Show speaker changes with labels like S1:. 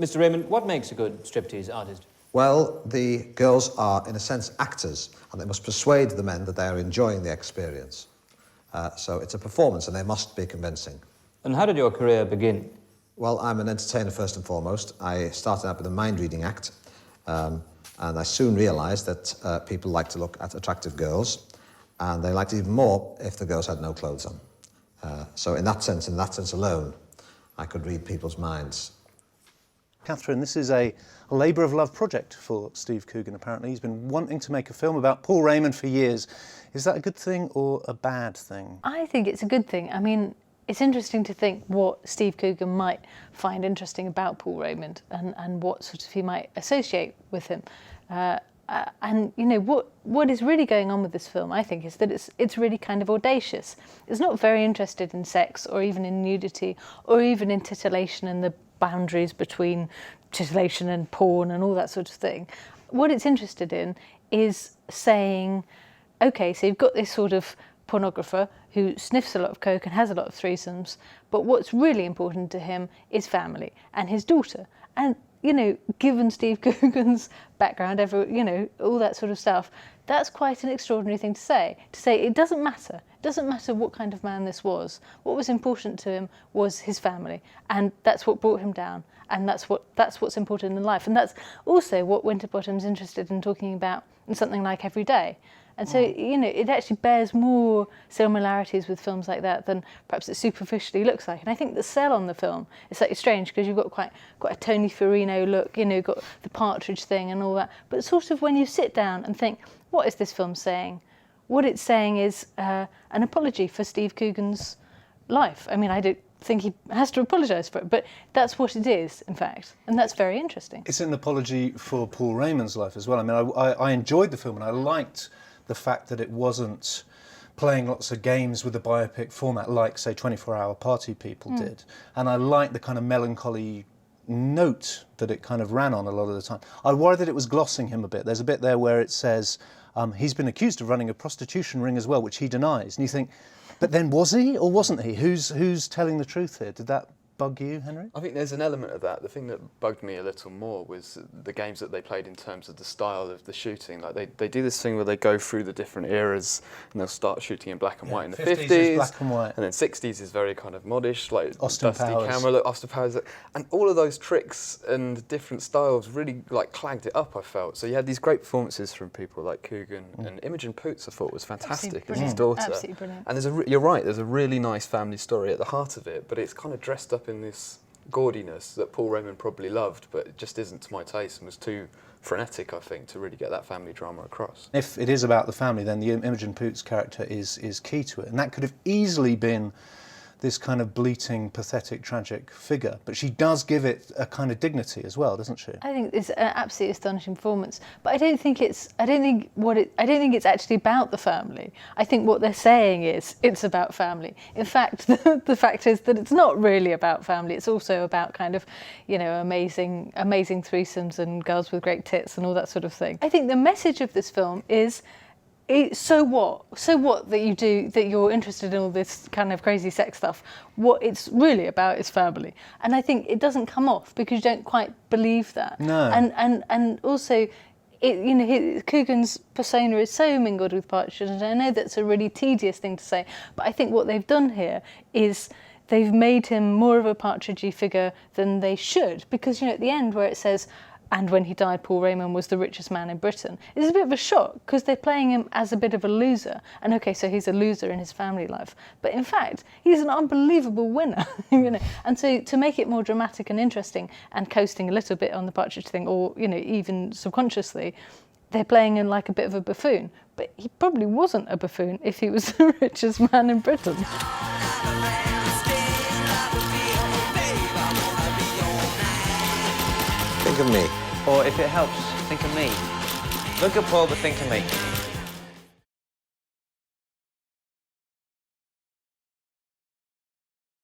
S1: Mr. Raymond, what makes a good striptease artist?
S2: Well, the girls are, in a sense, actors, and they must persuade the men that they are enjoying the experience. So it's a performance, and they must be convincing.
S1: And how did your career begin?
S2: Well, I'm an entertainer first and foremost. I started out with a mind-reading act, and I soon realised that people like to look at attractive girls, and they liked it even more if the girls had no clothes on. So in that sense alone, I could read people's minds.
S3: Catherine, this is a labour of love project for Steve Coogan, apparently. He's been wanting to make a film about Paul Raymond for years. Is that a good thing or a bad thing?
S4: I think it's a good thing. I mean, it's interesting to think what Steve Coogan might find interesting about Paul Raymond and what sort of he might associate with him. And, you know, what is really going on with this film, I think, is that it's really kind of audacious. It's not very interested in sex or even in nudity or even in titillation and the boundaries between titillation and porn and all that sort of thing. What it's interested in is saying, OK, so you've got this sort of pornographer who sniffs a lot of coke and has a lot of threesomes, but what's really important to him is family and his daughter. And, you know, given Steve Coogan's background, you know, all that sort of stuff, that's quite an extraordinary thing to say. To say it doesn't matter. It doesn't matter what kind of man this was. What was important to him was his family, and that's what brought him down, and that's what's important in life. And that's also what Winterbottom's interested in talking about in something like Every Day. And so, you know, it actually bears more similarities with films like that than perhaps it superficially looks like. And I think the sell on the film is slightly strange because you've got quite a Tony Farino look, you know, you've got the partridge thing and all that. But sort of when you sit down and think, what is this film saying? What it's saying is an apology for Steve Coogan's life. I mean, I don't think he has to apologise for it, but that's what it is, in fact, and that's very interesting.
S3: It's an apology for Paul Raymond's life as well. I mean, I enjoyed the film and I liked the fact that it wasn't playing lots of games with the biopic format like, say, 24-Hour Party People did. And I liked the kind of melancholy note that it kind of ran on a lot of the time. I worry that it was glossing him a bit. There's a bit there where it says he's been accused of running a prostitution ring as well, which he denies. And you think, but then was he or wasn't he? Who's telling the truth here? Did that bug you, Henry?
S5: I think there's an element of that. The thing that bugged me a little more was the games that they played in terms of the style of the shooting. Like they do this thing where they go through the different eras and they'll start shooting in black and white in the 50s.
S3: Is black and white.
S5: And then 60s is very kind of modish, like
S3: Austin
S5: dusty
S3: Powers.
S5: camera look, Austin Powers. And all of those tricks and different styles really like clagged it up, I felt. So you had these great performances from people like Coogan and Imogen Poots, I thought was fantastic as his daughter.
S4: Absolutely brilliant.
S5: And you're right, there's a really nice family story at the heart of it, but it's kind of dressed up in this gaudiness that Paul Raymond probably loved, but it just isn't to my taste and was too frenetic, I think, to really get that family drama across.
S3: If it is about the family, then the Imogen Poots character is key to it. And that could have easily been this kind of bleating, pathetic, tragic figure. But she does give it a kind of dignity as well, doesn't she?
S4: I think it's an absolutely astonishing performance. But I don't think it's actually about the family. I think what they're saying is it's about family. In fact, the fact is that it's not really about family. It's also about kind of, you know, amazing threesomes and girls with great tits and all that sort of thing. I think the message of this film is, so what? So what that you're interested in all this kind of crazy sex stuff? What it's really about is family. And I think it doesn't come off because you don't quite believe that.
S3: No.
S4: And also, you know, Coogan's persona is so mingled with Partridge, and I know that's a really tedious thing to say, but I think what they've done here is they've made him more of a Partridgey figure than they should, because, you know, at the end where it says, and when he died, Paul Raymond was the richest man in Britain. It's a bit of a shock because they're playing him as a bit of a loser. And okay, so he's a loser in his family life. But in fact, he's an unbelievable winner, you know. And so to make it more dramatic and interesting and coasting a little bit on the Partridge thing, or, you know, even subconsciously, they're playing him like a bit of a buffoon. But he probably wasn't a buffoon if he was the richest man in Britain.
S2: Think of me.
S6: Or if it helps, think of me. Look at Paul, but think of me.